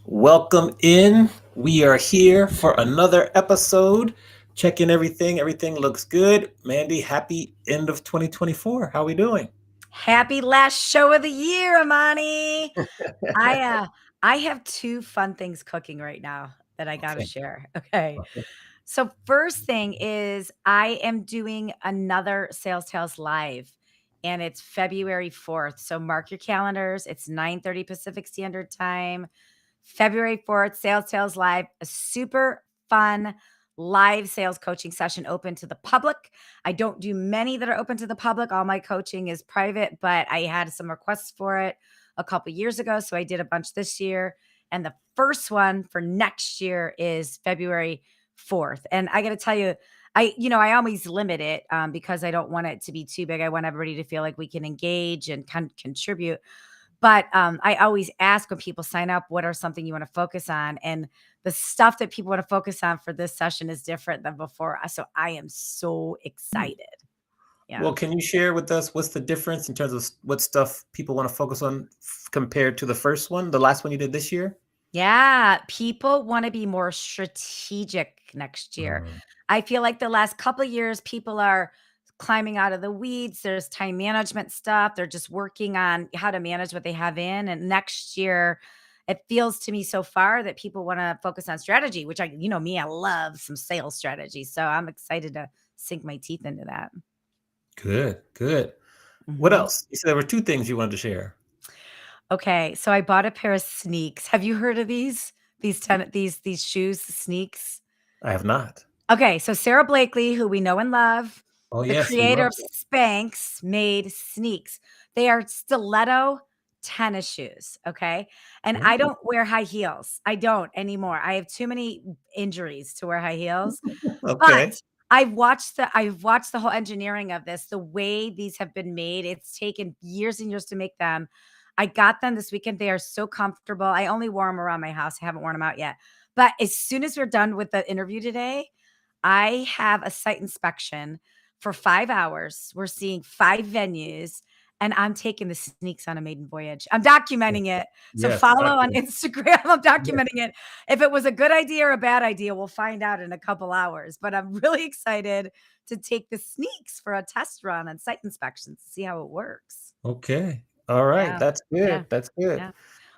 Welcome in. We are here for another episode. Checking everything. Everything looks good. Mandy, happy end of 2024. How we doing? Happy last show of the year, Amani. I uh I have two fun things cooking right now that I got to Okay. share. Okay. So first thing is I am doing another Sales Tales live and it's February 4th. So mark your calendars. It's 9:30 Pacific Standard Time. February 4th, Sales Tales Live, a super fun live sales coaching session open to the public. I don't do many that are open to the public. All my coaching is private, but I had some requests for it a couple years ago. So I did a bunch this year. And the first one for next year is February 4th. And I got to tell you, I always limit it because I don't want it to be too big. I want everybody to feel like we can engage and contribute. But I always ask when people sign up, what are something you want to focus on? And the stuff that people want to focus on for this session is different than before. So I am so excited. Yeah. Well, can you share with us what's the difference in terms of what stuff people want to focus on compared to the first one, the last one you did this year? Yeah. People want to be more strategic next year. Mm. I feel like the last couple of years, people are climbing out of the weeds. There's time management stuff. They're just working on how to manage what they have in. And next year, it feels to me so far that people want to focus on strategy, which me, I love some sales strategy. So I'm excited to sink my teeth into that. Good, good. What Mhm. else? You said there were two things you wanted to share. Okay, so I bought a pair of sneaks. Have you heard of these? These shoes, sneaks? I have not. Okay, so Sarah Blakely, who we know and love, Oh, the yes, we creator love of them. Spanx, made sneaks. They are stiletto tennis shoes, okay? And I Ooh. don't wear high heels. I don't anymore. I have too many injuries to wear high heels. But Okay. I've watched the whole engineering of this, the way these have been made. It's taken years and years to make them. I got them this weekend. They are so comfortable. I only wore them around my house. I haven't worn them out yet. But as soon as we're done with the interview today, I have a site inspection for 5 hours. We're seeing 5 venues, and I'm taking the sneaks on a maiden voyage. I'm documenting it. So Yes, follow on document. Instagram. I'm Yes. documenting it. If it was a good idea or a bad idea, we'll find out in a couple hours. But I'm really excited to take the sneaks for a test run on site inspections to see how it works. Okay. All right. Yeah. That's Yeah. good. That's good. Yeah.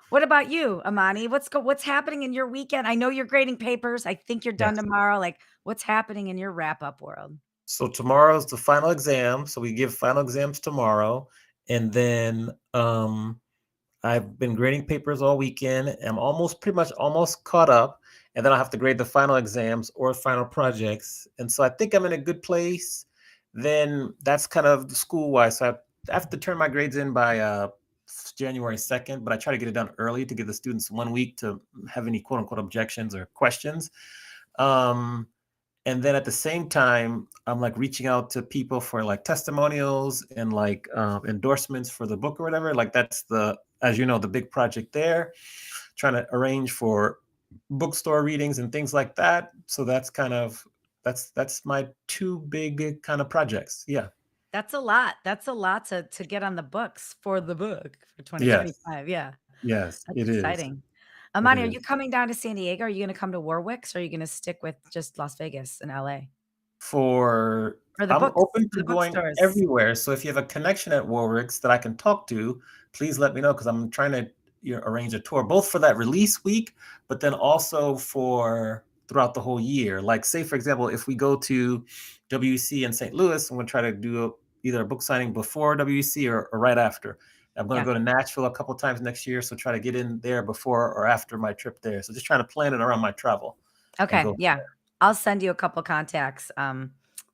What about you, Amani? What's happening in your weekend? I know you're grading papers. I think you're done Yes. tomorrow. Like, what's happening in your wrap up world? So tomorrow's the final exam. So we give final exams tomorrow. And then I've been grading papers all weekend. I'm almost pretty much almost caught up. And then I'll have to grade the final exams or final projects. And so I think I'm in a good place. Then that's kind of the school wise. So I have to turn my grades in by January 2nd, but I try to get it done early to give the students 1 week to have any quote unquote objections or questions. Um, and then at the same time, I'm like reaching out to people for like testimonials and like endorsements for the book or whatever. Like that's the, as you know, the big project there, trying to arrange for bookstore readings and things like that. So that's kind of, that's my two big kind of projects. Yeah. That's a lot. That's a lot to get on the books for the book for Yes. 2025. Yeah. Yes, That's it is. exciting. It Amani, are you is. coming down to San Diego? Are you gonna come to Warwick's or are you gonna stick with just Las Vegas and LA? For For the I'm books, open for to the going bookstores. everywhere. So if you have a connection at Warwick's that I can talk to, please let me know because I'm trying to arrange a tour both for that release week, but then also for throughout the whole year. Like say for example, if we go to WC in St. Louis, I'm going to try to do either a book signing before WC or right after. I'm going to Yeah. go to Nashville a couple times next year, so try to get in there before or after my trip there. So just trying to plan it around my travel and Okay, go from yeah. I'll send you a couple contacts,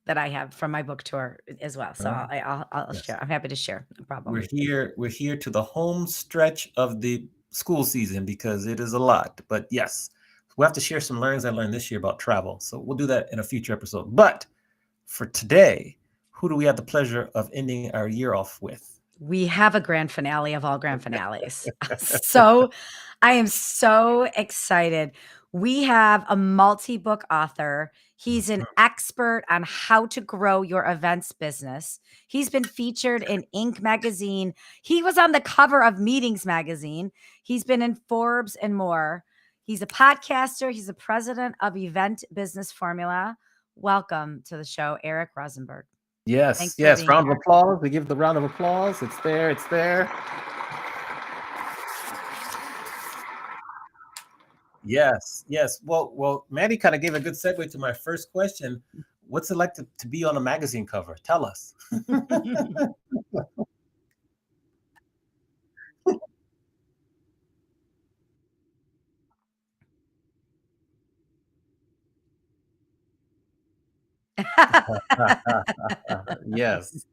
that I have from my book tour as well. there. So All right. I'll Yes. share. I'm happy to share. No problem. We're here to the home stretch of the school season because it is a lot. But yes, we'll have to share some learnings I learned this year about travel. So we'll do that in a future episode. But for today, who do we have the pleasure of ending our year off with? We have a grand finale of all grand finales. So I am so excited. We have a multi-book author. He's an expert on how to grow your events business. He's been featured in Inc. magazine. He was on the cover of Meetings magazine. He's been in Forbes and more. He's a podcaster. He's the president of Event Business Formula. Welcome to the show, Eric Rozenberg. Yes, Thanks for yes. being Round of here. applause. We give the round of applause. It's there. It's there. Yes, yes. Well, Maddie kind of gave a good segue to my first question. What's it like to be on a magazine cover? Tell us. Yes.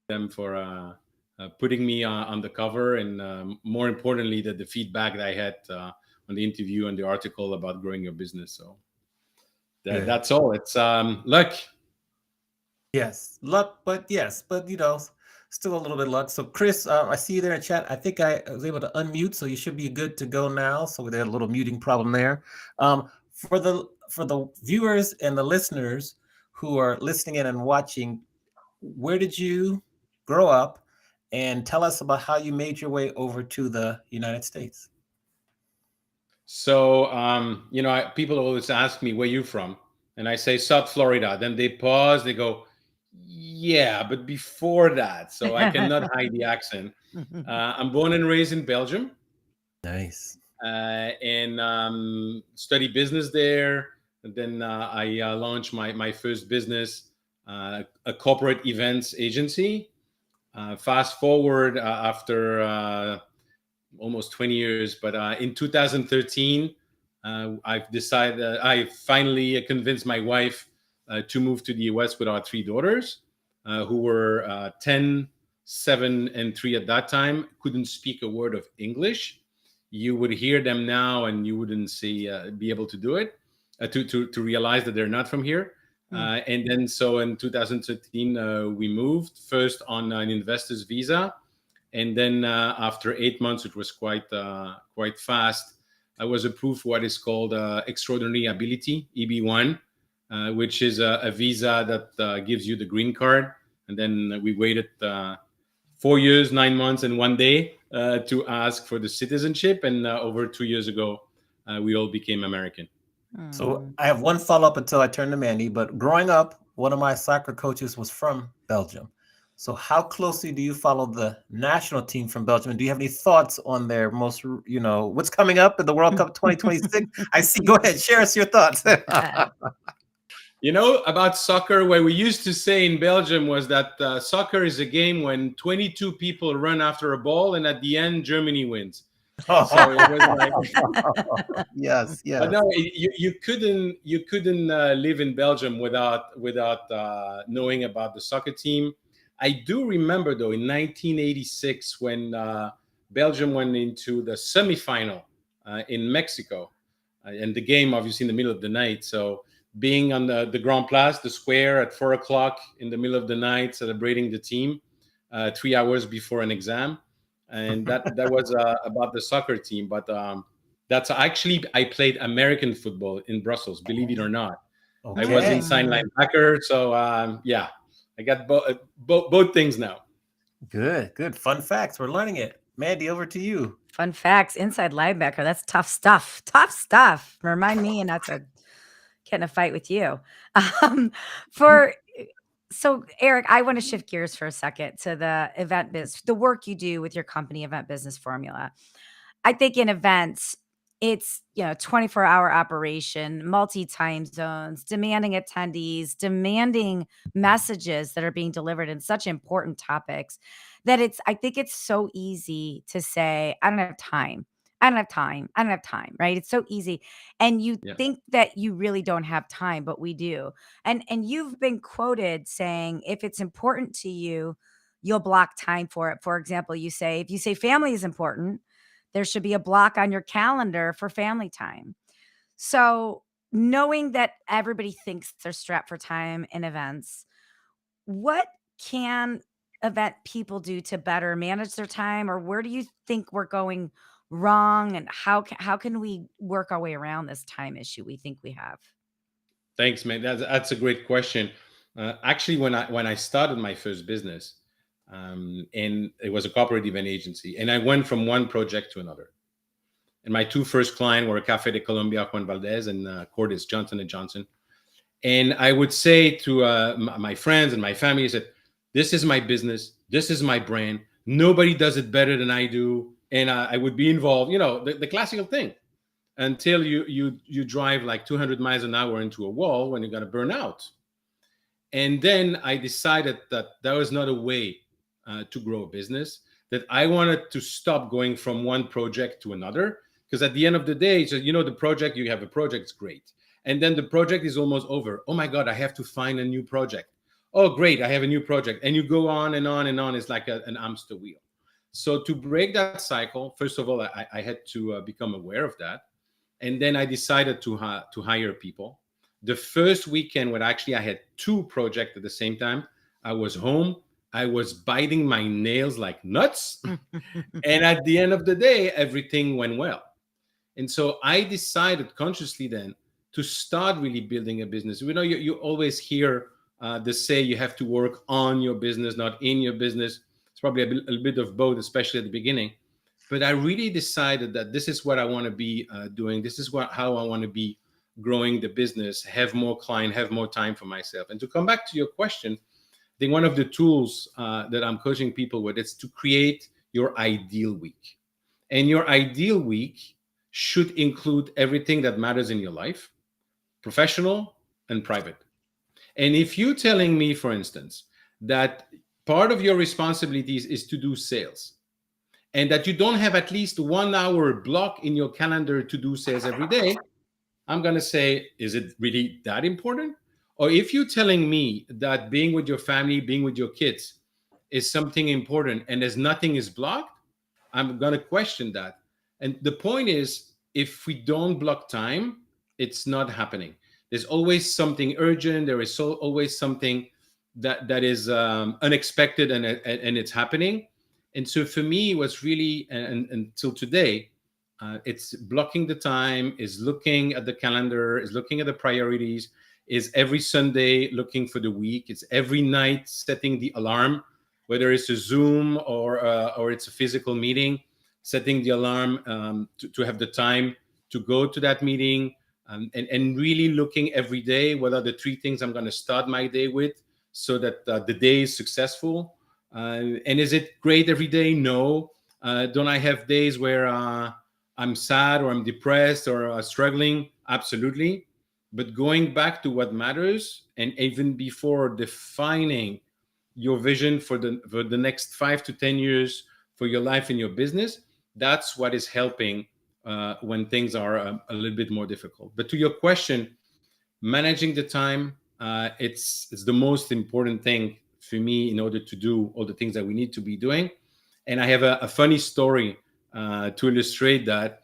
them for putting me on the cover, and more importantly, the feedback that I had on the interview and the article about growing your business. So Good. that's all. It's luck. Yes, luck, but yes, but still a little bit luck. So, Chris, I see you there in chat. I think I was able to unmute, so you should be good to go now. So we had a little muting problem there. For the viewers and the listeners who are listening in and watching, where did you grow up, and tell us about how you made your way over to the United States. So people always ask me where you from, and I say South Florida. Then they pause. They go, "Yeah, but before that." So I cannot hide the accent. I'm born and raised in Belgium. Nice. And study business there. And then I launched my first business, a corporate events agency. Fast forward after almost 20 years, but in 2013, I finally convinced my wife to move to the US with our three daughters, who were 10, 7, and 3 at that time, couldn't speak a word of English. You would hear them now and you wouldn't be able to do it, to realize that they're not from here. And then so in 2013, we moved first on an investor's visa, and then after 8 months, which was quite fast, I was approved for what is called extraordinary ability, EB1, which is a visa that gives you the green card. And then we waited 4 years, 9 months, and 1 day to ask for the citizenship. And over 2 years ago, we all became American. So I have one follow up until I turn to Mandy. But growing up, one of my soccer coaches was from Belgium. So how closely do you follow the national team from Belgium? And do you have any thoughts on their what's coming up in the World Cup 2026? I see. Go ahead, share us your thoughts. About soccer, what we used to say in Belgium was that soccer is a game when 22 people run after a ball, and at the end, Germany wins. So it was like, Yes, but yes. no, you couldn't live in Belgium without knowing about the soccer team. I do remember though in 1986 when Belgium went into the semifinal in Mexico, and the game obviously in the middle of the night. So being on the Grand Place, the square at 4 o'clock in the middle of the night, celebrating the team 3 hours before an exam, and that was about the soccer team. But that's actually I played American football in Brussels, believe it or not. I was Okay. inside linebacker, so yeah, I got both things now. Good, good. Fun facts. We're learning it. Mandy, over to you. Fun facts, inside linebacker. That's tough stuff. Tough stuff. Remind me not to get in a fight with you. Um, for so Eric, I want to shift gears for a second to the event biz, the work you do with your company, Event Business Formula. I think in events, it's 24-hour operation, multi time zones, demanding attendees, demanding messages that are being delivered in such important topics that I think it's so easy to say, I don't have time. I don't have time. I don't have time, right? It's so easy. And you Yeah, think that you really don't have time, but we do. And you've been quoted saying if it's important to you, you'll block time for it. For example, if you say family is important, there should be a block on your calendar for family time. So, knowing that everybody thinks they're strapped for time in events, what can event people do to better manage their time, or where do you think we're going wrong, and how can we work our way around this time issue we think we have? Thanks, man. That's a great question. Actually, when I started my first business, and it was a cooperative and agency, and I went from one project to another. And my two first clients were Café de Colombia, Juan Valdez, and Cordis, Johnson and Johnson. And I would say to my friends and my family, I said, "This is my business. This is my brand. Nobody does it better than I do." And I would be involved, the classical thing, until you drive like 200 miles an hour into a wall when you're going to burn out. And then I decided that that was not a way to grow a business, that I wanted to stop going from one project to another. Because at the end of the day, so, the project, you have a project, it's great. And then the project is almost over. Oh my God, I have to find a new project. Oh, great, I have a new project. And you go on and on and on. It's like an hamster wheel. So to break that cycle, first of all, I had to become aware of that. And then I decided to hire people. The first weekend when actually I had two projects at the same time, I was home. I was biting my nails like nuts. And at the end of the day, everything went well. And so I decided consciously then to start really building a business. You always hear the say you have to work on your business, not in your business. It's probably a bit of both, especially at the beginning. But I really decided that this is what I want to be doing. This is how I want to be growing the business, have more client, have more time for myself. And to come back to your question, I think one of the tools that I'm coaching people with is to create your ideal week. And your ideal week should include everything that matters in your life, professional and private. And if you're telling me, for instance, that part of your responsibilities is to do sales, and that you don't have at least 1 hour block in your calendar to do sales every day, I'm going to say, is it really that important? Or if you're telling me that being with your family, being with your kids is something important and there's nothing is blocked, I'm going to question that. And the point is, if we don't block time, it's not happening. There's always something urgent. There is always something that is unexpected, and it's happening. And so for me, it was really, and until today, it's blocking the time, is looking at the calendar, is looking at the priorities, is every Sunday looking for the week. It's every night setting the alarm, whether it's a Zoom or it's a physical meeting, setting the alarm to have the time to go to that meeting, and really looking every day what are the three things I'm going to start my day with, so that the day is successful. And is it great every day? No. Don't I have days where I'm sad or I'm depressed or struggling? Absolutely. But going back to what matters, and even before defining your vision for the next 5 to 10 years for your life and your business, that's what is helping when things are a little bit more difficult. But to your question, managing the time, it's the most important thing for me in order to do all the things that we need to be doing. And I have a funny story to illustrate that.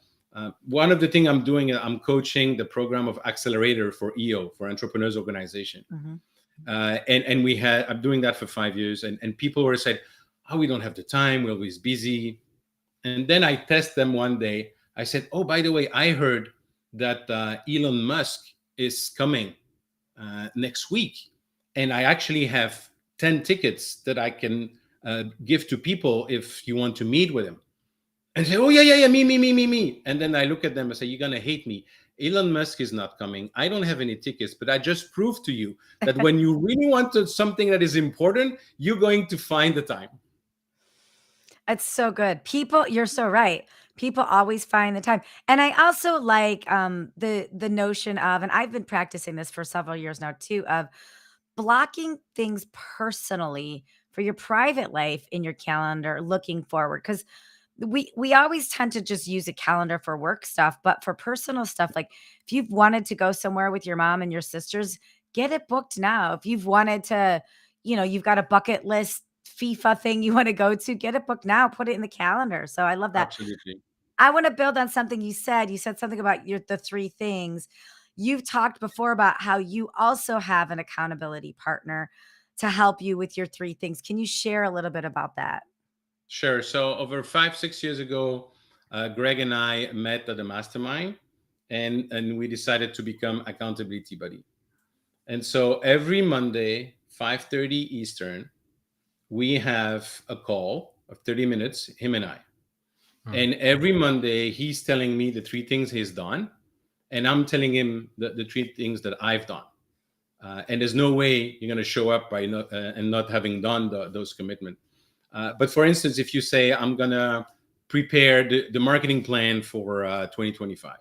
One of the things I'm doing, I'm coaching the program of Accelerator for EO, for Entrepreneurs Organization. Mm-hmm. And I'm doing that for 5 years. And people were saying, oh, we don't have the time. We're always busy. And then I test them one day. I said, oh, by the way, I heard that Elon Musk is coming next week. And I actually have 10 tickets that I can give to people if you want to meet with him. And say, oh, yeah, me. And then I look at them and say, you're going to hate me. Elon Musk is not coming. I don't have any tickets, but I just proved to you that when you really want something that is important, you're going to find the time. It's so good. People, you're so right. People always find the time. And I also like the notion of, and I've been practicing this for several years now too, of blocking things personally for your private life in your calendar looking forward. Because we always tend to just use a calendar for work stuff, but for personal stuff, like if you've wanted to go somewhere with your mom and your sisters, get it booked now. If you've wanted to, you've got a bucket list FIFA thing you want to go to, get it booked now, put it in the calendar. So I love that. Absolutely. I want to build on something you said. You said something about the three things. You've talked before about how you also have an accountability partner to help you with your three things. Can you share a little bit about that? Sure. So over 5, 6 years ago, Greg and I met at a mastermind, and we decided to become accountability buddy. And so every Monday, 5:30 Eastern, we have a call of 30 minutes, him and I. Hmm. And every Monday, he's telling me the three things he's done, and I'm telling him the three things that I've done. And there's no way you're going to show up by not and not having done those commitments. But for instance, if you say I'm going to prepare the marketing plan for 2025,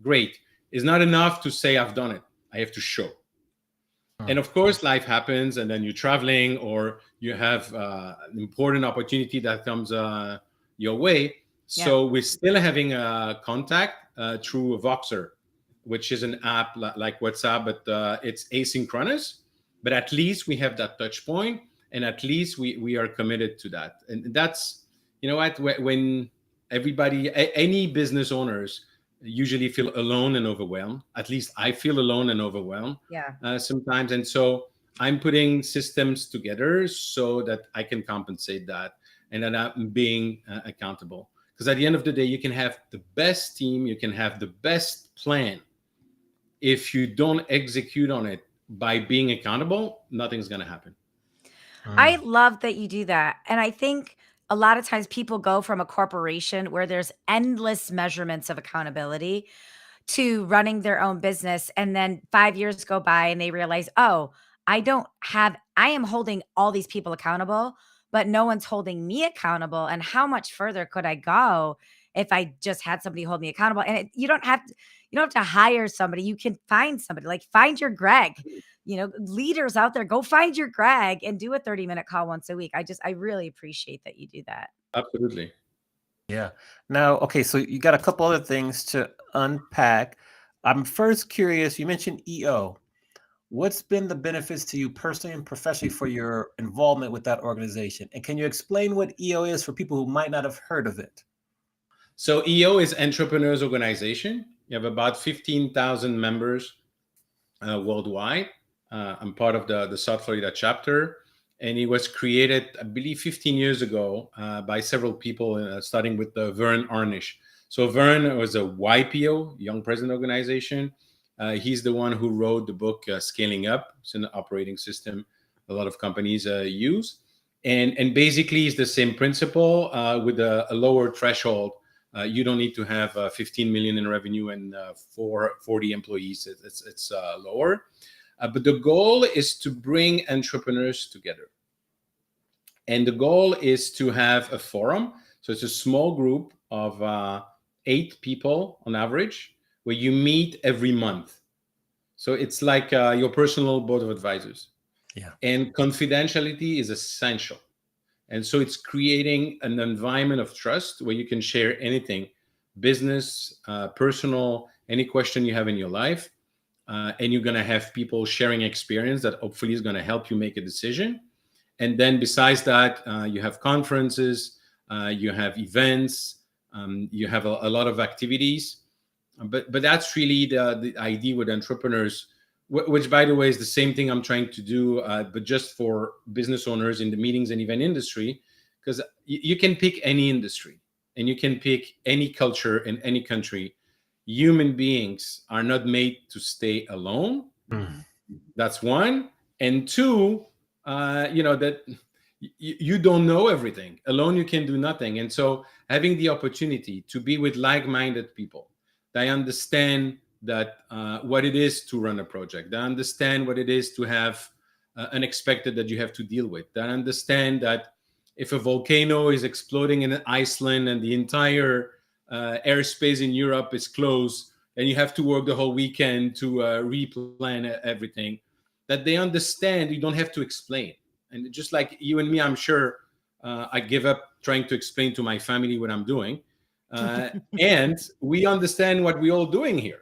great. It's not enough to say I've done it. I have to show. Hmm. And of course, life happens, and then you're traveling, or you have an important opportunity that comes your way. Yeah. So we're still having a contact through Voxer, which is an app like WhatsApp, but it's asynchronous. But at least we have that touch point, and at least we are committed to that. And that's, you know what, when everybody, any business owners usually feel alone and overwhelmed. At least I feel alone and overwhelmed Yeah. sometimes. And so I'm putting systems together so that I can compensate that, and that I'm being accountable. Because at the end of the day, you can have the best team, you can have the best plan. If you don't execute on it by being accountable, nothing's going to happen. I Hmm. love that you do that. And I think a lot of times people go from a corporation where there's endless measurements of accountability to running their own business. And then 5 years go by and they realize, oh, I am holding all these people accountable, but no one's holding me accountable. And how much further could I go if I just had somebody hold me accountable? And you don't have to hire somebody. You can find somebody, like find your Greg, leaders out there, go find your Greg and do a 30-minute call once a week. I really appreciate that you do that. Absolutely. Yeah. Now, okay, so you got a couple other things to unpack. I'm first curious, you mentioned EO. What's been the benefits to you personally and professionally for your involvement with that organization? And can you explain what EO is for people who might not have heard of it? So EO is Entrepreneurs Organization. You have about 15,000 members worldwide. I'm part of the South Florida chapter, and it was created, I believe, 15 years ago by several people, starting with Vern Arnish. So Vern was a YPO, Young President Organization. He's the one who wrote the book Scaling Up. It's an operating system a lot of companies use. And basically, it's the same principle with a lower threshold. You don't need to have 15 million in revenue and 40 employees. It's lower. But the goal is to bring entrepreneurs together. And the goal is to have a forum. So it's a small group of 8 people on average, where you meet every month. So it's like your personal board of advisors. Yeah. And confidentiality is essential. And so it's creating an environment of trust where you can share anything, business, personal, any question you have in your life. And you're going to have people sharing experience that hopefully is going to help you make a decision. And then besides that, you have conferences, you have events, you have a lot of activities. But that's really the idea with entrepreneurs, which, by the way, is the same thing I'm trying to do, but just for business owners in the meetings and event industry, because you can pick any industry and you can pick any culture in any country. Human beings are not made to stay alone. Mm. That's one. And two, that you don't know everything. Alone, you can do nothing. And so having the opportunity to be with like-minded people, they understand that what it is to run a project. They understand what it is to have unexpected that you have to deal with. They understand that if a volcano is exploding in Iceland and the entire airspace in Europe is closed, and you have to work the whole weekend to replan everything, that they understand you don't have to explain. And just like you and me, I'm sure I give up trying to explain to my family what I'm doing. And we understand what we're all doing here.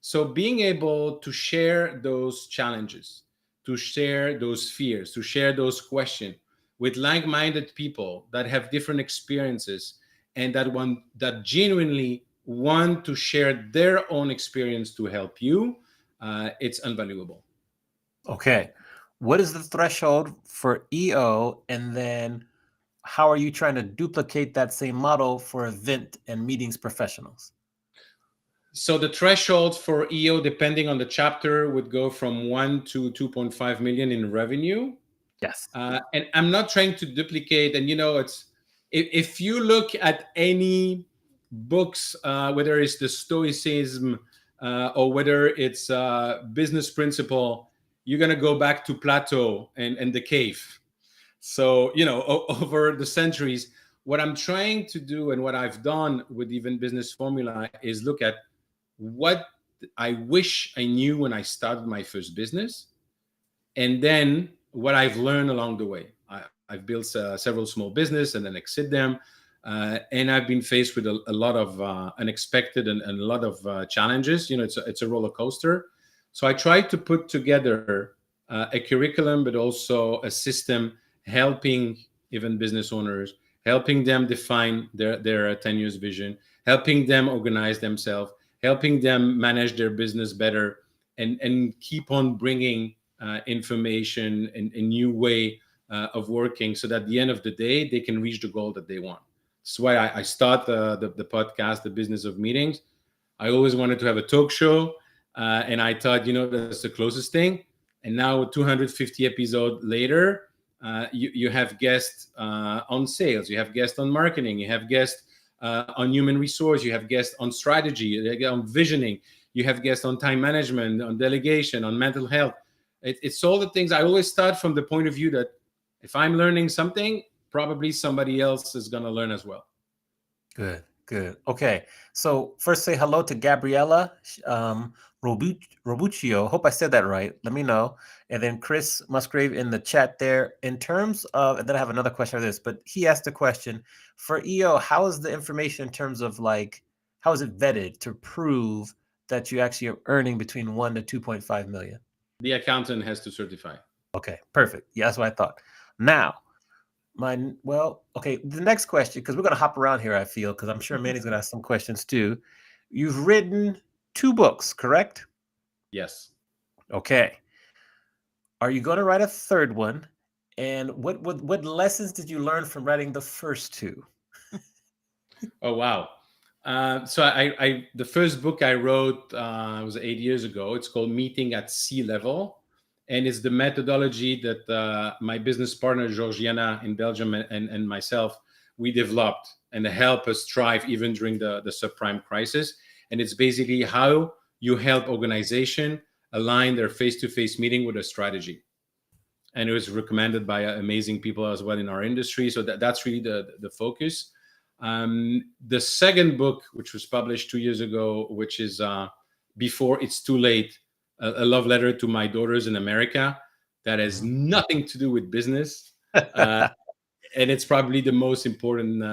So being able to share those challenges, to share those fears, to share those questions with like-minded people that have different experiences and that genuinely want to share their own experience to help you, it's invaluable. Okay. what is the threshold for EO, and then how are you trying to duplicate that same model for event and meetings professionals? So the threshold for EO, depending on the chapter, would go from 1 to 2.5 million in revenue. Yes. And I'm not trying to duplicate. And it's if you look at any books, whether it's the Stoicism or whether it's business principle, you're gonna go back to Plato and the cave. So over the centuries, what I'm trying to do and what I've done with Even Business Formula is look at what I wish I knew when I started my first business, and then what I've learned along the way. I've built several small business and then exit them, and I've been faced with a lot of unexpected and a lot of challenges. It's a roller coaster. So I tried to put together a curriculum, but also a system helping even business owners, helping them define their 10 years vision, helping them organize themselves, helping them manage their business better, and keep on bringing information and a new way of working, so that at the end of the day they can reach the goal that they want. That's why I start the podcast, The Business of Meetings. I always wanted to have a talk show, and I thought, that's the closest thing. And now, 250 episodes later, you have guests on sales, you have guests on marketing, you have guests on human resource, you have guests on strategy, on visioning, you have guests on time management, on delegation, on mental health. It's all the things. I always start from the point of view that if I'm learning something, probably somebody else is going to learn as well. Good, good. Okay, so first say hello to Gabriella Robuccio. Hope I said that right. Let me know. And then Chris Musgrave in the chat there. In terms of, and then I have another question for this, but he asked a question for EO. How is the information in terms of how is it vetted to prove that you actually are earning between 1 to 2.5 million? The accountant has to certify. Okay, perfect. Yeah, that's what I thought. Now, okay, the next question, because we're going to hop around here, I feel, because I'm sure Manny's going to ask some questions too. You've written 2 books, correct? Yes. Okay. Are you going to write a third one? And what lessons did you learn from writing the first 2? Oh, wow. So the first book I wrote was 8 years ago. It's called Meeting at Sea Level. And it's the methodology that my business partner, Georgiana in Belgium, and myself, we developed and help us thrive even during the subprime crisis. And it's basically how you help organization align their face-to-face meeting with a strategy. And it was recommended by amazing people as well in our industry. So that's really the focus. The second book, which was published 2 years ago, which is Before It's Too Late, a love letter to my daughters in America, that has nothing to do with business. And it's probably the most important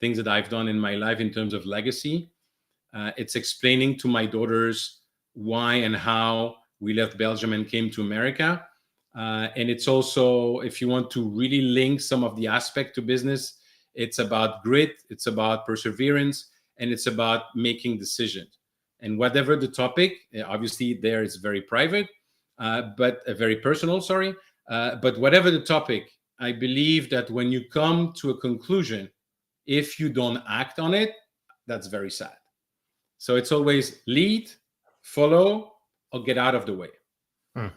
things that I've done in my life in terms of legacy. It's explaining to my daughters why and how we left Belgium and came to America. And it's also, if you want to really link some of the aspect to business, it's about grit, it's about perseverance, and it's about making decisions. And whatever the topic, obviously there it's very private, but very personal, sorry. But whatever the topic, I believe that when you come to a conclusion, if you don't act on it, that's very sad. So it's always lead, follow, or get out of the way.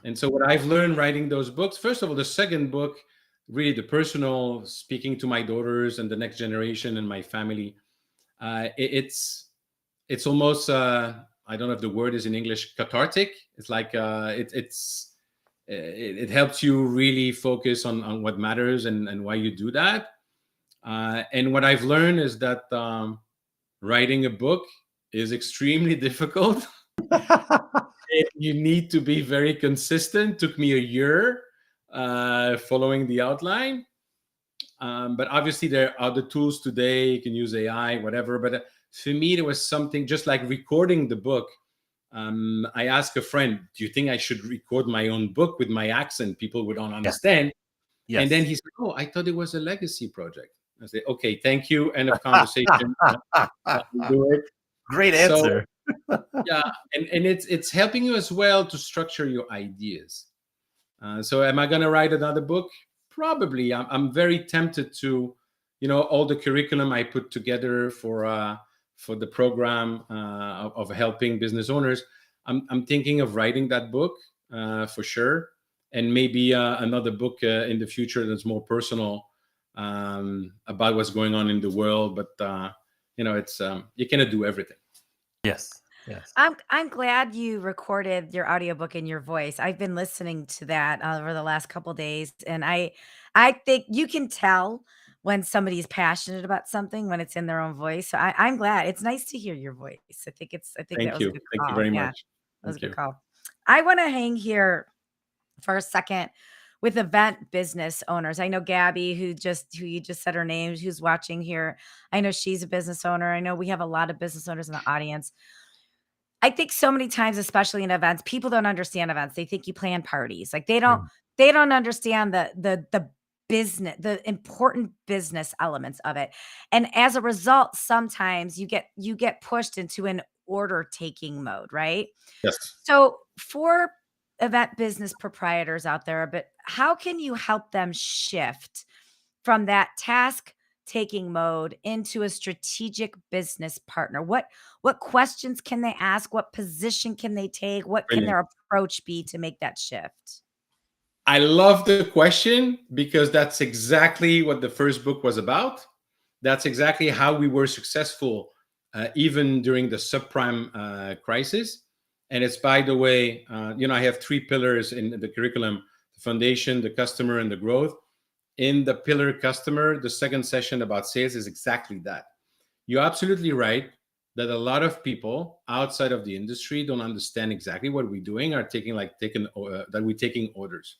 And so what I've learned writing those books, first of all, the second book, really the personal, speaking to my daughters and the next generation and my family, it's almost I don't know if the word is in English, cathartic. It's like it helps you really focus on what matters and why you do that. And what I've learned is that writing a book is extremely difficult. You need to be very consistent. Took me a year following the outline. But obviously there are other tools today. You can use AI, whatever. But for me, there was something just like recording the book. I asked a friend, do you think I should record my own book with my accent? People would not understand. Yes. And then he said, oh, I thought it was a legacy project. I said, okay, thank you. End of conversation. Do it. Great answer. Yeah. And it's helping you as well to structure your ideas. So am I going to write another book? Probably. I'm very tempted to, all the curriculum I put together for the program of helping business owners. I'm thinking of writing that book for sure, and maybe another book in the future that's more personal about what's going on in the world. But it's you cannot do everything. Yes. Yes. I'm glad you recorded your audiobook in your voice. I've been listening to that over the last couple days, and I think you can tell when somebody's passionate about something when it's in their own voice. So I'm glad. It's nice to hear your voice. I think that Thank was a you. good Thank you call. very Yeah, much. that was a Thank good you. call. I want to hang here for a second with event business owners. I know Gabby, who you just said her name, who's watching here. I know she's a business owner. I know we have a lot of business owners in the audience. I think so many times, especially in events, people don't understand events. They think you plan parties. Like Mm. they don't understand the business, the important business elements of it. And as a result, sometimes you get pushed into an order taking mode, right? Yes. So for event business proprietors out there, but how can you help them shift from that task taking mode into a strategic business partner? What questions can they ask? What position can they take? What can Brilliant. their approach be to make that shift? I love the question because that's exactly what the first book was about. That's exactly how we were successful, even during the subprime crisis. And it's, by the way, I have three pillars in the curriculum: the foundation, the customer, and the growth. In the pillar customer, the second session about sales is exactly that. You're absolutely right that a lot of people outside of the industry don't understand exactly what we're doing, are that we're taking orders.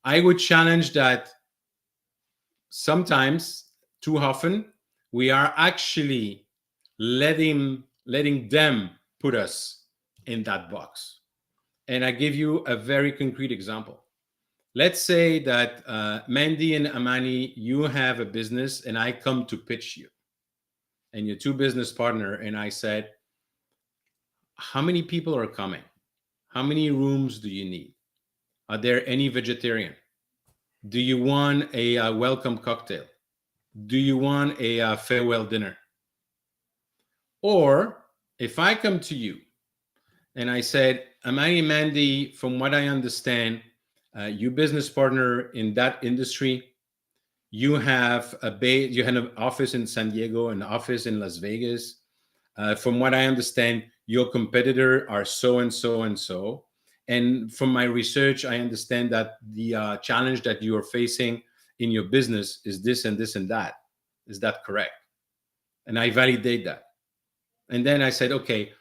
I would challenge that sometimes, too often, we are actually letting them put us in that box. And I give you a very concrete example. Let's say that Mandy and Amani, you have a business, and I come to pitch you, and your two business partner, and I said, "How many people are coming? How many rooms do you need? Are there any vegetarian? Do you want a welcome cocktail? Do you want a farewell dinner?" Or if I come to you and I said, Amani, Mandy, from what I understand, you business partner in that industry, you have you have an office in San Diego, an office in Las Vegas. From what I understand, your competitor are so and so and so. And from my research, I understand that the challenge that you are facing in your business is this and this and that. Is that correct? And I validate that. And then I said, okay,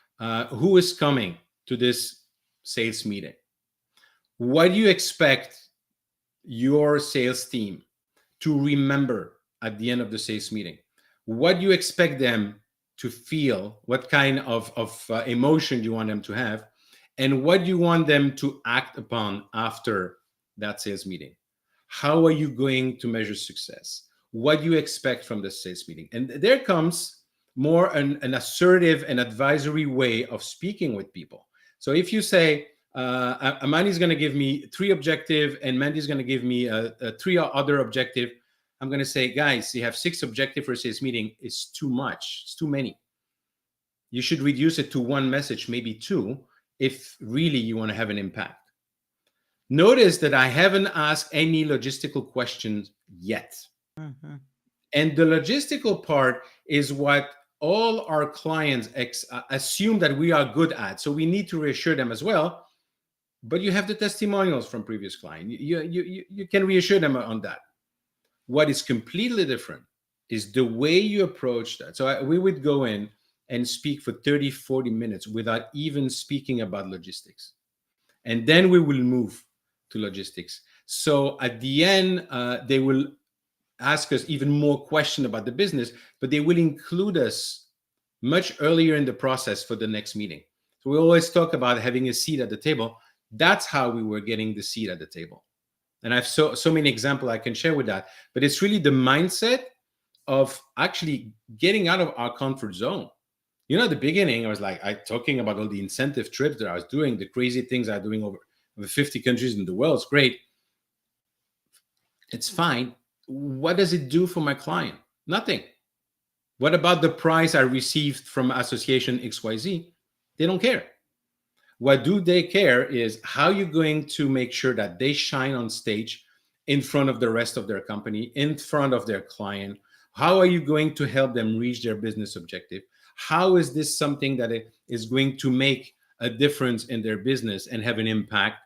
who is coming to this sales meeting? What do you expect your sales team to remember at the end of the sales meeting? What do you expect them to feel? What kind of emotion do you want them to have? And what do you want them to act upon after that sales meeting? How are you going to measure success? What do you expect from the sales meeting? And there comes more an assertive and advisory way of speaking with people. So if you say, Amani's going to give me three objective and Mandy's going to give me three other objective, I'm going to say, guys, you have six objective for a sales meeting. It's too much. It's too many. You should reduce it to one message, maybe two, if really you want to have an impact. Notice that I haven't asked any logistical questions yet. Mm-hmm. And the logistical part is what all our clients assume that we are good at. So we need to reassure them as well. But you have the testimonials from previous clients. You can reassure them on that. What is completely different is the way you approach that. So we would go in and speak for 30, 40 minutes without even speaking about logistics. And then we will move to logistics. So at the end, they will ask us even more questions about the business, but they will include us much earlier in the process for the next meeting. So we always talk about having a seat at the table. That's how we were getting the seat at the table. And I have so many examples I can share with that. But it's really the mindset of actually getting out of our comfort zone. At the beginning, I was like, talking about all the incentive trips that I was doing, the crazy things I was doing over. the 50 countries in the world. It's great. It's fine. What does it do for my client? Nothing. What about the price I received from Association XYZ? They don't care. What do they care is how you're going to make sure that they shine on stage in front of the rest of their company, in front of their client. How are you going to help them reach their business objective? How is this something that is going to make a difference in their business and have an impact?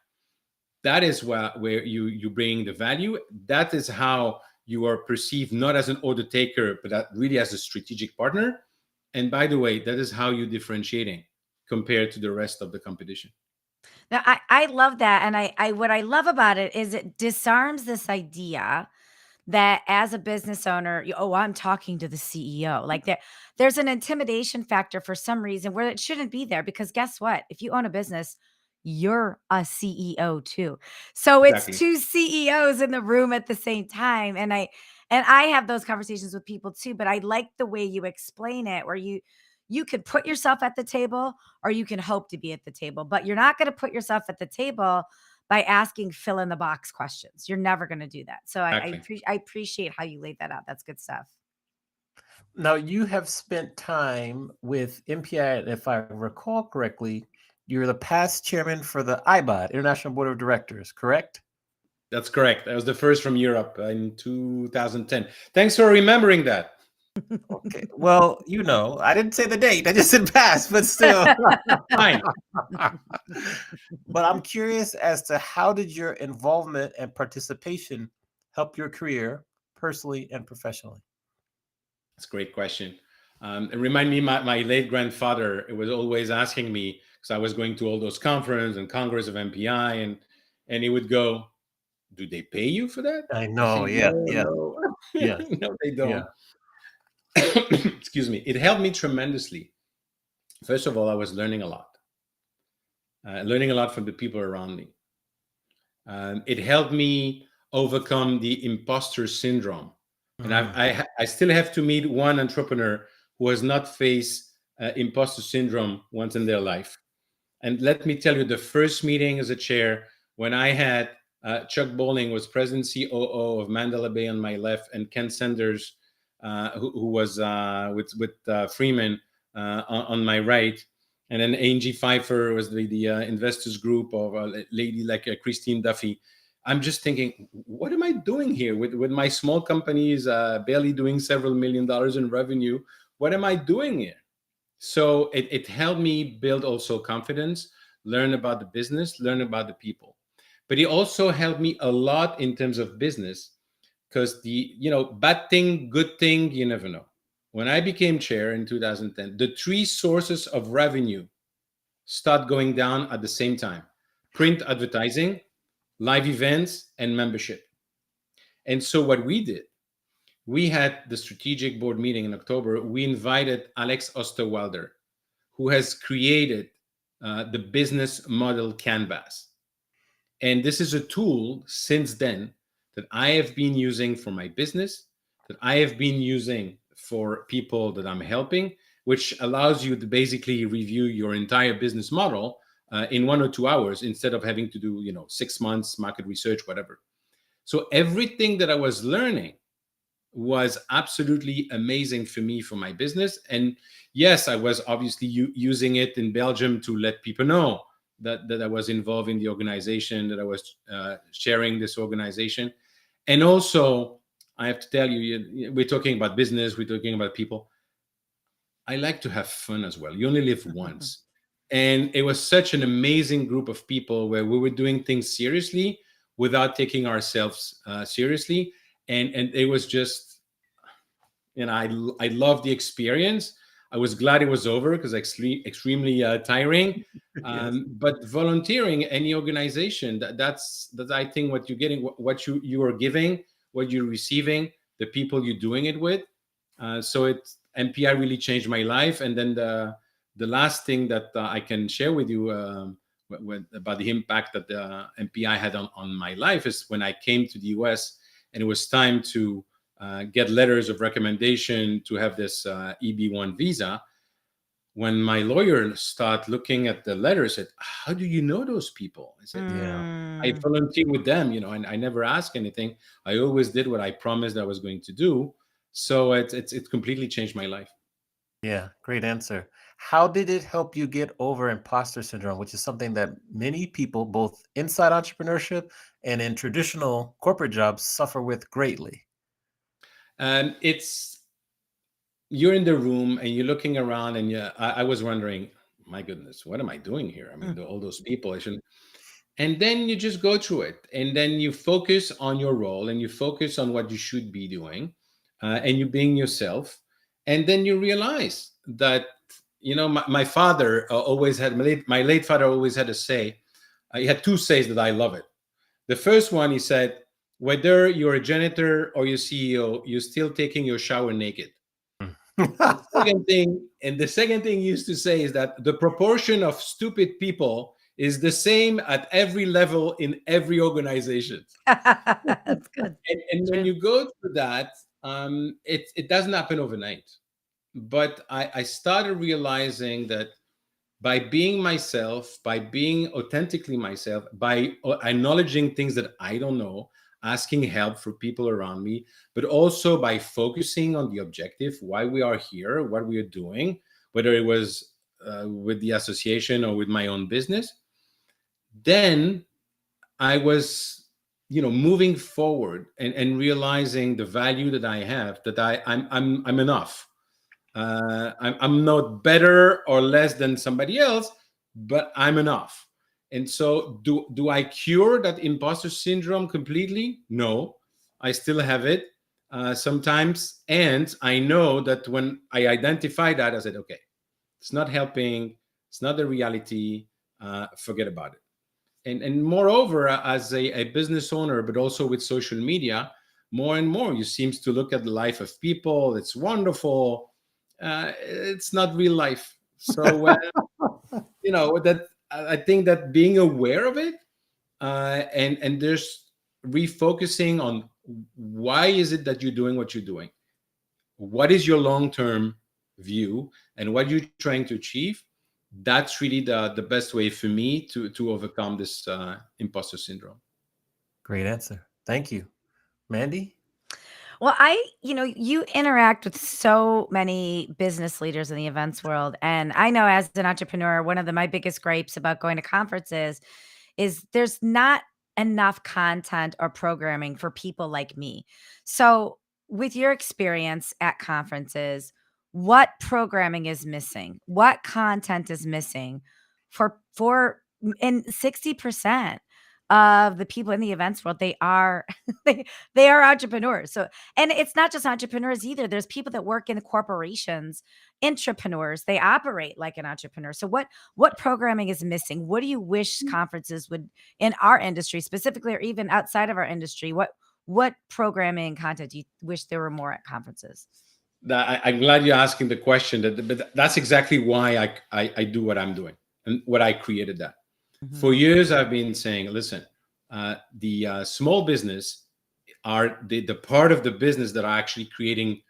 That is where you bring the value. That is how you are perceived, not as an order taker, but that really as a strategic partner. And by the way, that is how you're differentiating compared to the rest of the competition. Now, I love that. And I what I love about it is it disarms this idea that as a business owner, oh, I'm talking to the CEO. Like there's an intimidation factor for some reason where it shouldn't be there, because guess what? If you own a business, you're a CEO too. So it's Exactly. two CEOs in the room at the same time. And I have those conversations with people too, but I like the way you explain it, where you could put yourself at the table or you can hope to be at the table, but you're not going to put yourself at the table by asking fill in the box questions. You're never going to do that. So Exactly. I appreciate how you laid that out. That's good stuff. Now, you have spent time with MPI, and if I recall correctly, you're the past chairman for the IBOD, International Board of Directors, correct? That's correct. I was the first from Europe in 2010. Thanks for remembering that. Okay. Well, I didn't say the date. I just said past, but still. Fine. But I'm curious as to how did your involvement and participation help your career personally and professionally? That's a great question. It reminded me, my late grandfather, it was always asking me, because I was going to all those conferences and Congress of MPI, and he would go, do they pay you for that? I I say, know. Yeah. no, Yeah. no. Yeah. No, they Yeah. don't. Excuse me. It helped me tremendously. First of all, I was learning a lot from the people around me. It helped me overcome the imposter syndrome. And I still have to meet one entrepreneur who has not faced imposter syndrome once in their life. And let me tell you, the first meeting as a chair, when I had Chuck Bowling was president COO of Mandela Bay on my left, and Ken Sanders, who was with Freeman on my right, and then Angie Pfeiffer was the investors group of a lady like Christine Duffy. I'm just thinking, what am I doing here with my small companies, barely doing several $1 million in revenue? What am I doing here? So it helped me build also confidence, learn about the business, learn about the people. But it also helped me a lot in terms of business, because bad thing, good thing, you never know. When I became chair in 2010, the three sources of revenue start going down at the same time: print advertising, live events, and membership. And so what we did, we had the strategic board meeting in October. We invited Alex Osterwalder, who has created the business model canvas. And this is a tool since then that I have been using for my business, that I have been using for people that I'm helping, which allows you to basically review your entire business model in 1 or 2 hours instead of having to do 6 months market research, whatever. So everything that I was learning was absolutely amazing for me for my business. And yes, I was obviously using it in Belgium to let people know that I was involved in the organization, that I was sharing this organization. And also, I have to tell you, we're talking about business, we're talking about people. I like to have fun as well. You only live once. And it was such an amazing group of people where we were doing things seriously without taking ourselves seriously. And it was just, I loved the experience. I was glad it was over because extremely tiring. Yes. But volunteering, any organization, that's I think what you're getting, what you are giving, what you're receiving, the people you're doing it with. So MPI really changed my life. And then the last thing that I can share with you about the impact that the MPI had on my life is when I came to the US and it was time to get letters of recommendation to have this EB1 visa. when my lawyer started looking at the letters, said, "How do you know those people?" I said, Yeah. "I Mm. volunteer with them, and I never ask anything. I always did what I promised I was going to do." So it's completely changed my life. Yeah, great answer. How did it help you get over imposter syndrome, which is something that many people, both inside entrepreneurship and in traditional corporate jobs, suffer with greatly? And it's you're in the room and you're looking around, and I was wondering, my goodness, what am I doing here? I mean, Mm. all those people, I shouldn't. And then you just go through it, and then you focus on your role, and you focus on what you should be doing, and you being yourself. And then you realize that, my father always had, my late father always had a say. He had two says that I love it. The first one, he said, whether you're a janitor or your CEO, you're still taking your shower naked. The second thing he used to say is that the proportion of stupid people is the same at every level in every organization. That's good. And when True. you go through that, it doesn't happen overnight. But I started realizing that by being myself, by being authentically myself, by acknowledging things that I don't know, asking help for people around me, but also by focusing on the objective, why we are here, what we are doing, whether it was with the association or with my own business, then I was, moving forward and realizing the value that I have, that I'm enough. I'm not better or less than somebody else, but I'm enough. And so, do I cure that imposter syndrome completely? No, I still have it sometimes, and I know that when I identify that, I said, okay, it's not helping, it's not the reality. Forget about it. And moreover, as a business owner, but also with social media, more and more you seems to look at the life of people. It's wonderful. It's not real life. So that I think that being aware of it, and there's refocusing on why is it that you're doing what you're doing, what is your long-term view, and what you're trying to achieve. That's really the best way for me to overcome this imposter syndrome. Great answer. Thank you. Mandy? Well, you interact with so many business leaders in the events world. And I know as an entrepreneur, one of my biggest gripes about going to conferences is there's not enough content or programming for people like me. So, with your experience at conferences, what programming is missing? What content is missing for and 60% of the people in the events world, they are they are entrepreneurs. So, and it's not just entrepreneurs either. There's people that work in corporations, entrepreneurs. They operate like an entrepreneur. So what programming is missing? What do you wish conferences would, in our industry specifically, or even outside of our industry, what programming content do you wish there were more at conferences? I'm glad you're asking the question. But that's exactly why I do what I'm doing and what I created that. For Mhm. years, I've been saying, listen, the small business are the part of the business that are actually creating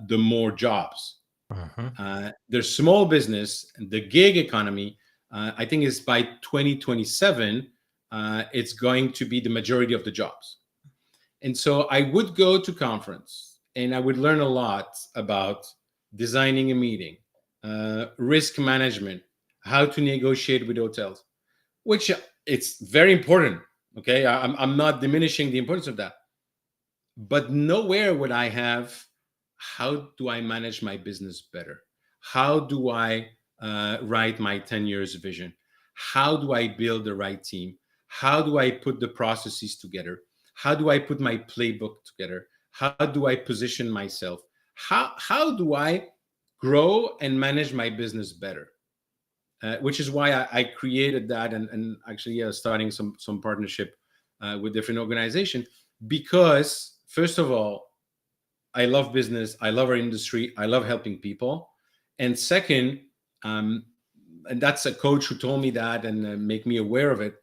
the more jobs. Mhm. There's small business, the gig economy. I think is by 2027, it's going to be the majority of the jobs. And so I would go to conference and I would learn a lot about designing a meeting, risk management, how to negotiate with hotels, which it's very important. Okay, I'm not diminishing the importance of that, but nowhere would I have, how do I manage my business better? How do I write my 10 years vision? How do I build the right team? How do I put the processes together? How do I put my playbook together? How do I position myself? How do I grow and manage my business better? Which is why I created that, and actually starting some partnership with different organizations, because first of all, I love business, I love our industry, I love helping people, and second, um, and that's a coach who told me that and make me aware of it.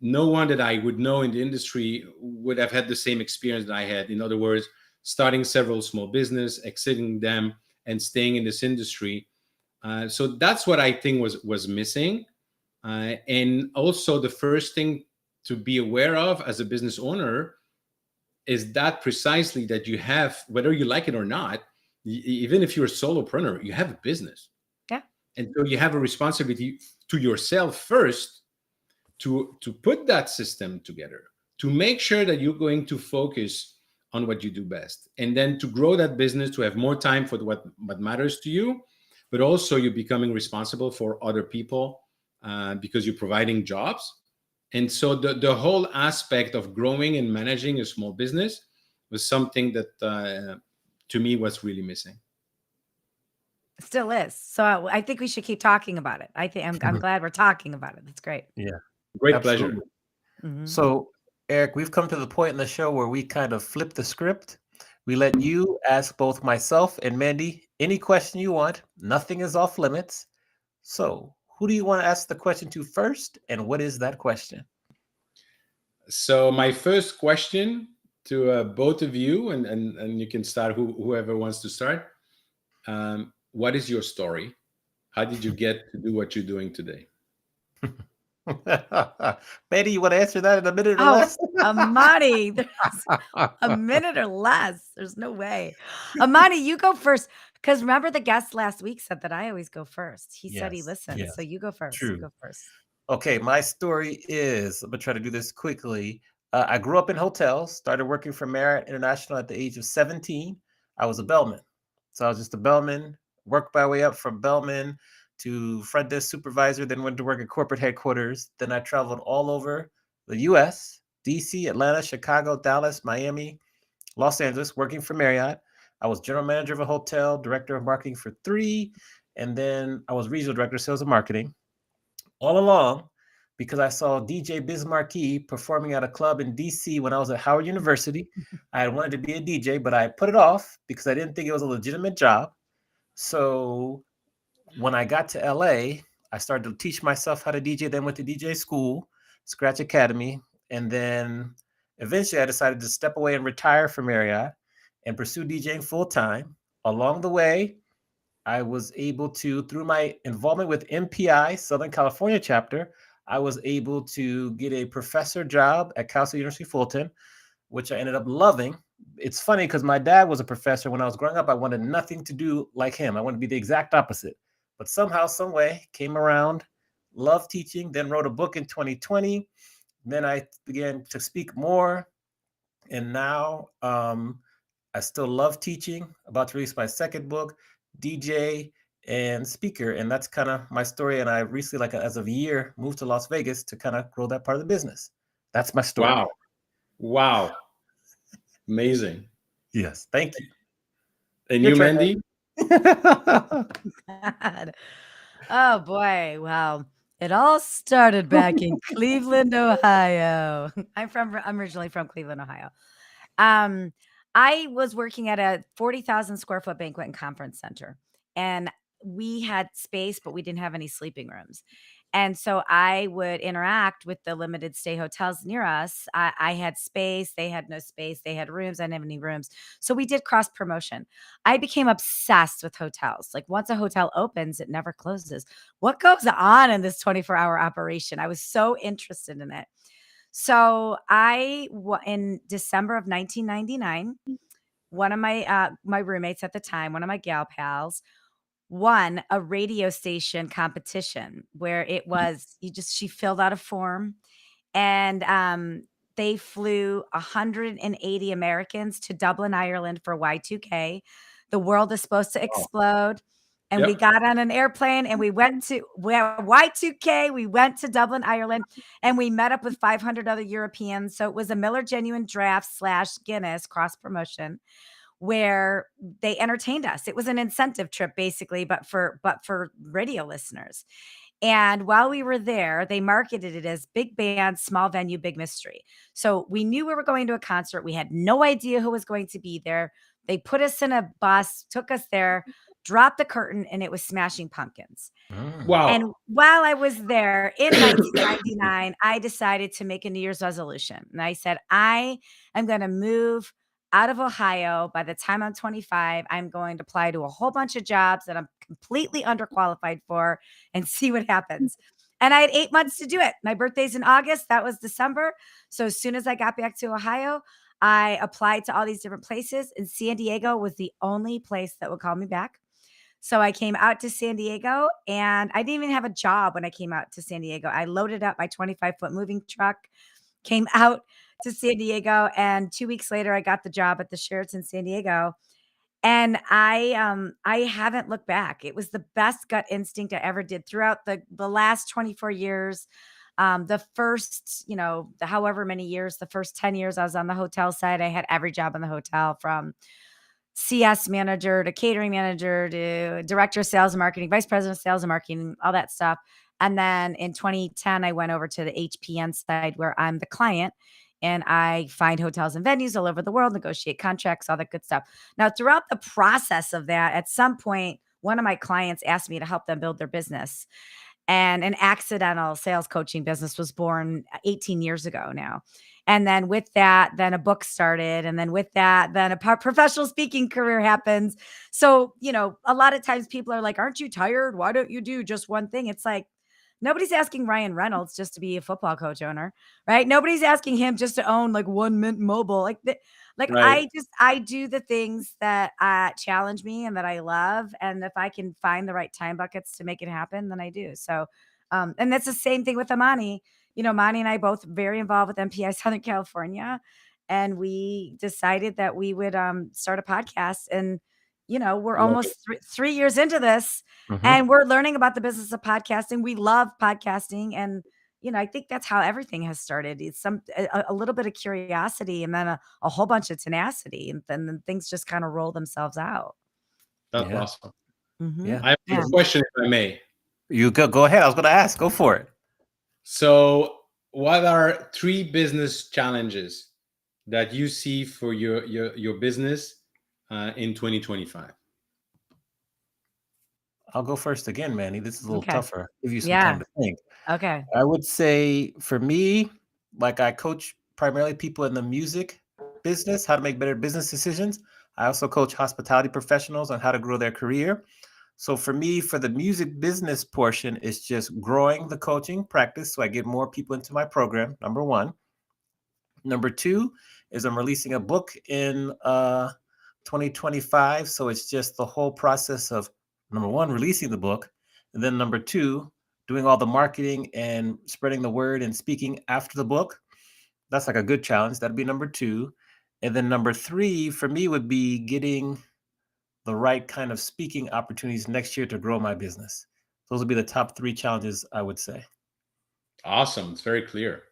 No one that I would know in the industry would have had the same experience that I had. In other words, starting several small business, exiting them, and staying in this industry. So that's what I think was missing. And also, the first thing to be aware of as a business owner is that precisely that you have, whether you like it or not, even if you're a solopreneur, you have a business. Yeah. And so you have a responsibility to yourself first to put that system together, to make sure that you're going to focus on what you do best, and then to grow that business, to have more time for what matters to you, but also you're becoming responsible for other people, because you're providing jobs. And so the whole aspect of growing and managing a small business was something that, to me, was really missing. Still is. So I think we should keep talking about it. I think I'm glad we're talking about it. That's great. Yeah, Great pleasure. absolutely. Hmm. So, Eric, we've come to the point in the show where we kind of flip the script. We let you ask both myself and Mandy any question you want. Nothing is off limits. So, who do you want to ask the question to first, and what is that question? So my first question to both of you, and you can start, whoever wants to start. What is your story? How did you get to do what you're doing today? Mandy, you want to answer that in a minute or Oh, less? Amani, there's a minute or less. There's no way. Amani, you go first. Because remember, the guest last week said that I always go first. He said he Yes, listens. So yes, you go first. You true. go first. Okay, my story is, I'm gonna try to do this quickly. I grew up in hotels, started working for Marriott International at the age of 17. I was a bellman. So I was just a bellman, worked my way up from bellman to front desk supervisor, then went to work at corporate headquarters. Then I traveled all over the US, DC, Atlanta, Chicago, Dallas, Miami, Los Angeles, working for Marriott. I was general manager of a hotel, director of marketing for three, and then I was regional director of sales and marketing all along because I saw DJ Biz Markie performing at a club in DC when I was at Howard University. I had wanted to be a DJ, but I put it off because I didn't think it was a legitimate job. So when I got to LA, I started to teach myself how to DJ, then went to DJ school, Scratch Academy, and then eventually I decided to step away and retire from Marriott and pursue DJing full time. Along the way, I was able to, through my involvement with MPI, Southern California chapter, I was able to get a professor job at Cal State University Fulton, which I ended up loving. It's funny because my dad was a professor. When I was growing up, I wanted nothing to do like him. I wanted to be the exact opposite. But somehow, some way, came around, loved teaching, then wrote a book in 2020. Then I began to speak more. And now I still love teaching. About to release my second book, DJ and speaker, and that's kind of my story. And I recently, like as of a year, moved to Las Vegas to kind of grow that part of the business. That's my story. Wow. Wow. Amazing. Yes, thank you. And Your you, turn. Mandy? God. Oh boy. Wow. It all started back in Cleveland, Ohio. I'm originally from Cleveland, Ohio. Um, I was working at a 40,000 square foot banquet and conference center, and we had space, but we didn't have any sleeping rooms. And so I would interact with the limited stay hotels near us. I had space, they had no space, they had rooms, I didn't have any rooms. So we did cross promotion. I became obsessed with hotels. Like once a hotel opens, it never closes. What goes on in this 24-hour operation? I was so interested in it. So in December of 1999, one of my roommates at the time, one of my gal pals, won a radio station competition where it was she filled out a form, and they flew 180 Americans to Dublin, Ireland for Y2K. The world is supposed to Wow. explode. And we Yep. got on an airplane and we went to Y2K. We went to Dublin, Ireland, and we met up with 500 other Europeans. So it was a Miller Genuine Draft / Guinness cross promotion where they entertained us. It was an incentive trip basically, but for radio listeners. And while we were there, they marketed it as big band, small venue, big mystery. So we knew we were going to a concert. We had no idea who was going to be there. They put us in a bus, took us there, dropped the curtain, and it was Smashing Pumpkins. Mm. And Wow. while I was there in 1999, I decided to make a New Year's resolution. And I said, I am going to move out of Ohio. By the time I'm 25, I'm going to apply to a whole bunch of jobs that I'm completely underqualified for and see what happens. And I had 8 months to do it. My birthday's in August. That was December. So as soon as I got back to Ohio, I applied to all these different places, and San Diego was the only place that would call me back. So I came out to San Diego, and I didn't even have a job when I came out to San Diego. I loaded up my 25-foot moving truck, came out to San Diego, and 2 weeks later I got the job at the Sheraton San Diego. And I haven't looked back. It was the best gut instinct I ever did throughout the last 24 years. The first, the however many years, the first 10 years I was on the hotel side, I had every job in the hotel, from CS manager to catering manager to director of sales and marketing, vice president of sales and marketing, all that stuff. And then in 2010, I went over to the HPN side, where I'm the client and I find hotels and venues all over the world, negotiate contracts, all that good stuff. Now, throughout the process of that, at some point, one of my clients asked me to help them build their business. And an accidental sales coaching business was born 18 years ago now. And then with that, then a book started. And then with that, then a professional speaking career happens. So, a lot of times people are like, aren't you tired? Why don't you do just one thing? It's like, nobody's asking Ryan Reynolds just to be a football coach owner, right? Nobody's asking him just to own like one Mint Mobile. Like Right. I do the things that challenge me and that I love. And if I can find the right time buckets to make it happen, then I do. So, and that's the same thing with Amani. Mani and I both very involved with MPI Southern California, and we decided that we would start a podcast. And we're Love it. almost 3 years into this, Hmm. and we're learning about the business of podcasting. We love podcasting, and I think that's how everything has started. It's a little bit of curiosity, and then a whole bunch of tenacity, and then things just kind of roll themselves out. That's Yeah. awesome. Hmm. Yeah. I have Yeah. a question, if I may. You go ahead. I was going to ask. Go for it. So, what are three business challenges that you see for your business in 2025? I'll go first again, Manny. This is a little Okay. tougher. Give you some time Yeah. to think. Okay. I would say for me, like I coach primarily people in the music business, how to make better business decisions. I also coach hospitality professionals on how to grow their career. So for me, for the music business portion, it's just growing the coaching practice so I get more people into my program, number one. Number two is I'm releasing a book in 2025. So it's just the whole process of, number one, releasing the book. And then number two, doing all the marketing and spreading the word and speaking after the book. That's like a good challenge. That'd be number two. And then number three for me would be getting the right kind of speaking opportunities next year to grow my business. Those would be the top three challenges, I would say. Awesome. It's very clear.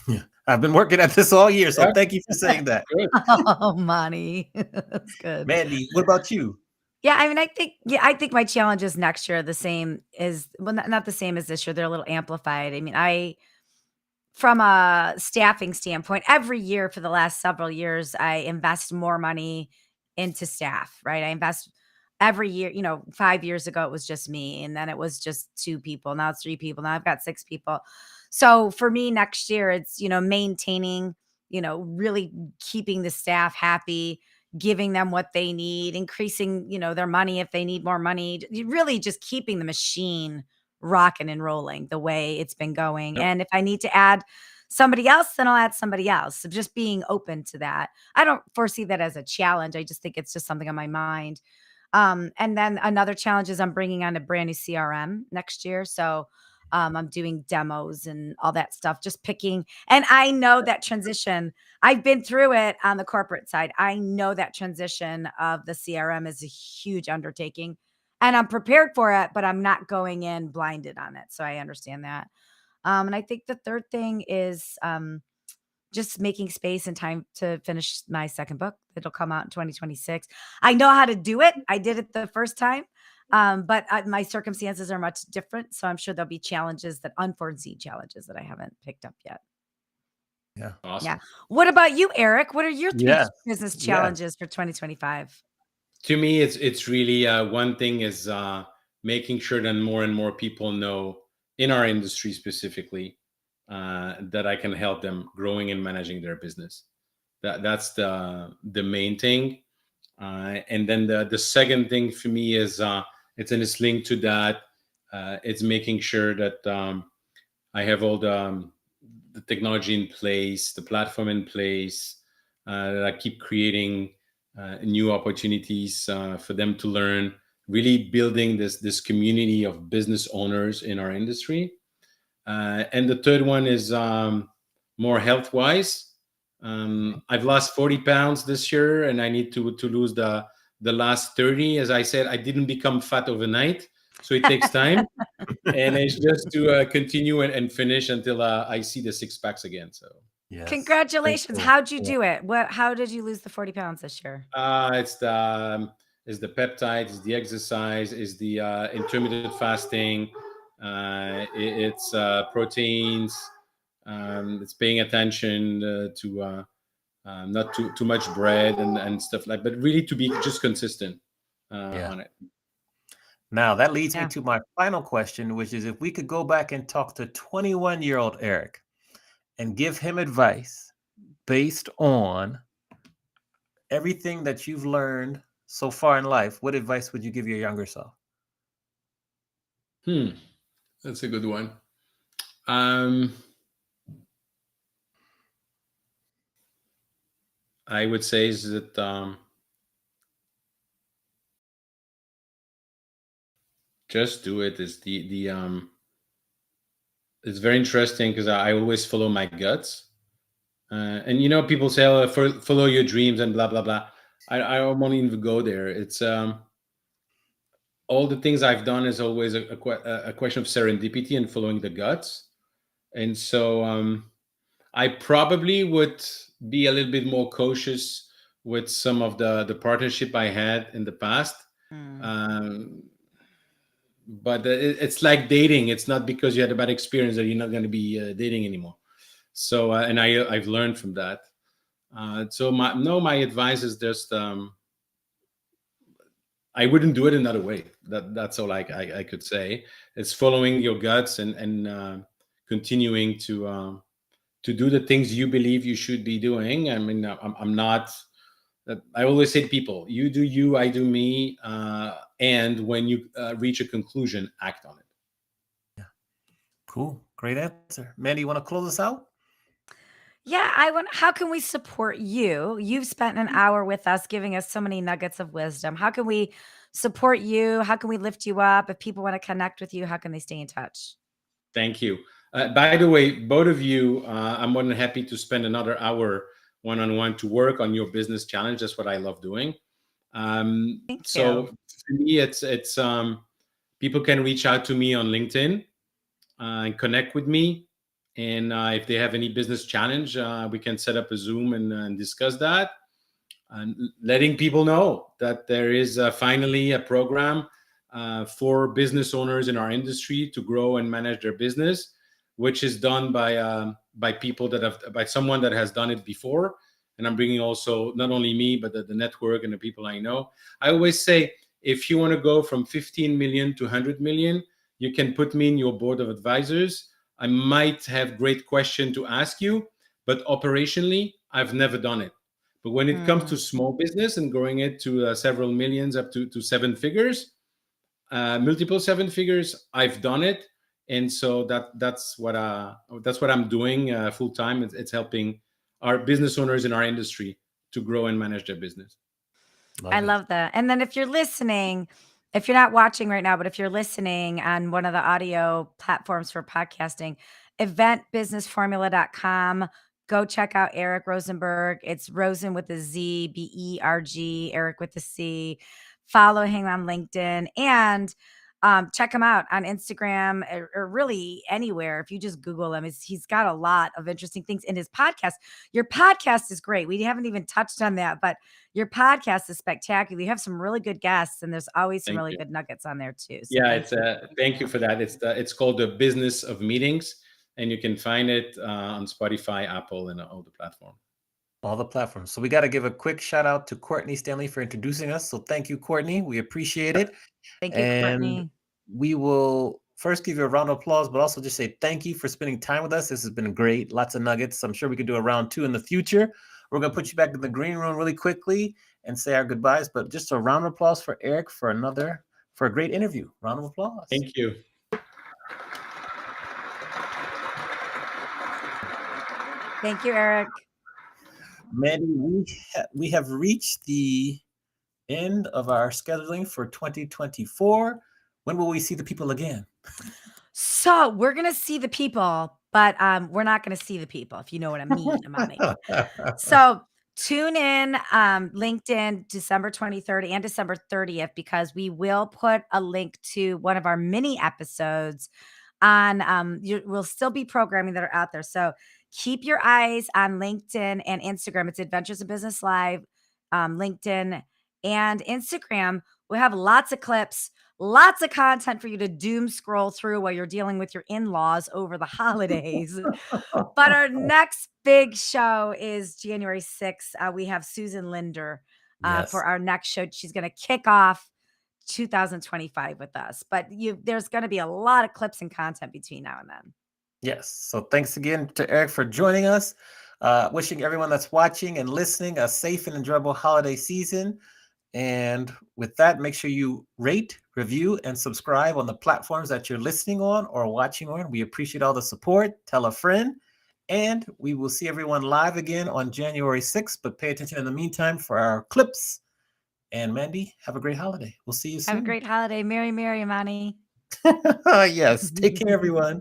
Yeah. I've been working at this all year. So Yeah, thank you for saying that. good. Oh, money. That's good. Mandy, what about you? Yeah, I mean, I think my challenges next year are the same as, well, not the same as this year. They're a little amplified. I mean, from a staffing standpoint, every year for the last several years, I invest more money into staff, right? I invest every year. 5 years ago, it was just me, and then it was just two people. Now it's three people. Now I've got six people. So for me next year, it's, maintaining, really keeping the staff happy, giving them what they need, increasing, their money if they need more money, really just keeping the machine rocking and rolling the way it's been going. Yep. And if I need to add somebody else, then I'll add somebody else. So just being open to that. I don't foresee that as a challenge. I just think it's just something on my mind. And then another challenge is I'm bringing on a brand new CRM next year. So I'm doing demos and all that stuff, just picking. And I know that transition. I've been through it on the corporate side. I know that transition of the CRM is a huge undertaking, and I'm prepared for it, but I'm not going in blinded on it. So I understand that. And I think the third thing is just making space and time to finish my second book. It'll come out in 2026. I know how to do it. I did it the first time. But my circumstances are much different. So I'm sure there'll be unforeseen challenges that I haven't picked up yet. Yeah. Yeah. Awesome. What about you, Eric? What are your three Yes. business Yes. challenges for 2025? To me, it's really one thing is making sure that more and more people know in our industry specifically that I can help them growing and managing their business. That's the main thing. And then the second thing for me is it's linked to that. It's making sure that I have all the technology in place, the platform in place, that I keep creating new opportunities for them to learn, really building this community of business owners in our industry. And the third one is more health wise. I've lost 40 pounds this year, and I need to lose the last 30. As I said, I didn't become fat overnight, so it takes time, and it's just to continue and finish until I see the six packs again. So Yes. Very Congratulations. cool. How'd you Yeah. do it? How did you lose the 40 pounds this year? it's the peptides, it's the exercise, is the intermittent fasting, it's proteins, it's paying attention to not too much bread and stuff like, but really to be just consistent Yeah. on it. Now that leads me Yeah. to my final question, which is if we could go back and talk to 21-year-old Eric and give him advice based on everything that you've learned so far in life, what advice would you give your younger self? Hmm, that's a good one. Um, I would say is that just do it. Is the it's very interesting because I always follow my guts. And people say, "Oh, follow your dreams" and blah blah blah. I won't even go there. It's all the things I've done is always a question of serendipity and following the guts. And so I probably would be a little bit more cautious with some of the partnership I had in the past. Mm. Um, but it's like dating. It's not because you had a bad experience that you're not going to be dating anymore. So and I've learned from that. So my advice is just I wouldn't do it another way. That's all I could say. It's following your guts and continuing to do the things you believe you should be doing. I mean, I'm not. I always say to people, you do you, I do me, and when you reach a conclusion, act on it. Yeah. Cool. Great answer. Mandy, you want to close us out? Yeah, I want how can we support you? You've spent an hour with us giving us so many nuggets of wisdom. How can we support you? How can we lift you up? If people want to connect with you, how can they stay in touch? Thank you. By the way, both of you, I'm more than happy to spend another hour one on one to work on your business challenge. That's what I love doing. Thank So you. for me, it's people can reach out to me on LinkedIn and connect with me. And if they have any business challenge, we can set up a Zoom and discuss that. And letting people know that there is finally a program for business owners in our industry to grow and manage their business, which is done by people that have by someone that has done it before. And I'm bringing also not only me but the network and the people I know. I always say if you want to go from 15 million to 100 million, you can put me in your board of advisors. I might have great question to ask you, but operationally, I've never done it. But when it comes to Mm. small business and growing it to several millions up to seven figures, multiple seven figures, I've done it, and so that's what I'm doing full time. It's helping our business owners in our industry to grow and manage their business. I Love it. love that. And then if you're listening, if you're not watching right now, but if you're listening on one of the audio platforms for podcasting, eventbusinessformula.com. Go check out Eric Rozenberg. It's Rosen with a Z, Berg, Eric with a C. Follow him on LinkedIn and check him out on Instagram or really anywhere. If you just Google him, he's got a lot of interesting things in his podcast. Your podcast is great. We haven't even touched on that, but your podcast is spectacular. You have some really good guests, and there's always some Thank really you. good nuggets on there too. So Yeah, thank it's you. thank you for that. It's called the Business of Meetings, and you can find it on Spotify, Apple, and all the platforms. All the platforms. So we got to give a quick shout out to Courtney Stanley for introducing us. So thank you, Courtney. We appreciate it. Thank you, And Courtney. we will first give you a round of applause, but also just say thank you for spending time with us. This has been great. Lots of nuggets. I'm sure we could do a round two in the future. We're going to put you back in the green room really quickly and say our goodbyes. But just a round of applause for Eric for a great interview. Round of applause. Thank you. Thank you, Eric. Mandy, we have reached the end of our scheduling for 2024. When will we see the people again? So we're gonna see the people, but we're not gonna see the people, if you know what I mean, Amani. So tune in, LinkedIn, December 23rd and December 30th, because we will put a link to one of our mini episodes on. We'll still be programming that are out there. So keep your eyes on LinkedIn and Instagram. It's Adventures in Business Live, LinkedIn and Instagram. We have lots of clips, lots of content for you to doom scroll through while you're dealing with your in-laws over the holidays. But our next big show is January 6th. We have Susan Linder Yes. for our next show. She's going to kick off 2025 with us. But there's going to be a lot of clips and content between now and then. Yes. So thanks again to Eric for joining us. Wishing everyone that's watching and listening a safe and enjoyable holiday season. And with that, make sure you rate, review, and subscribe on the platforms that you're listening on or watching on. We appreciate all the support. Tell a friend. And we will see everyone live again on January 6th. But pay attention in the meantime for our clips. And Mandy, have a great holiday. We'll see you soon. Have a great holiday. Merry, Merry, Amani. Yes. Take care, everyone.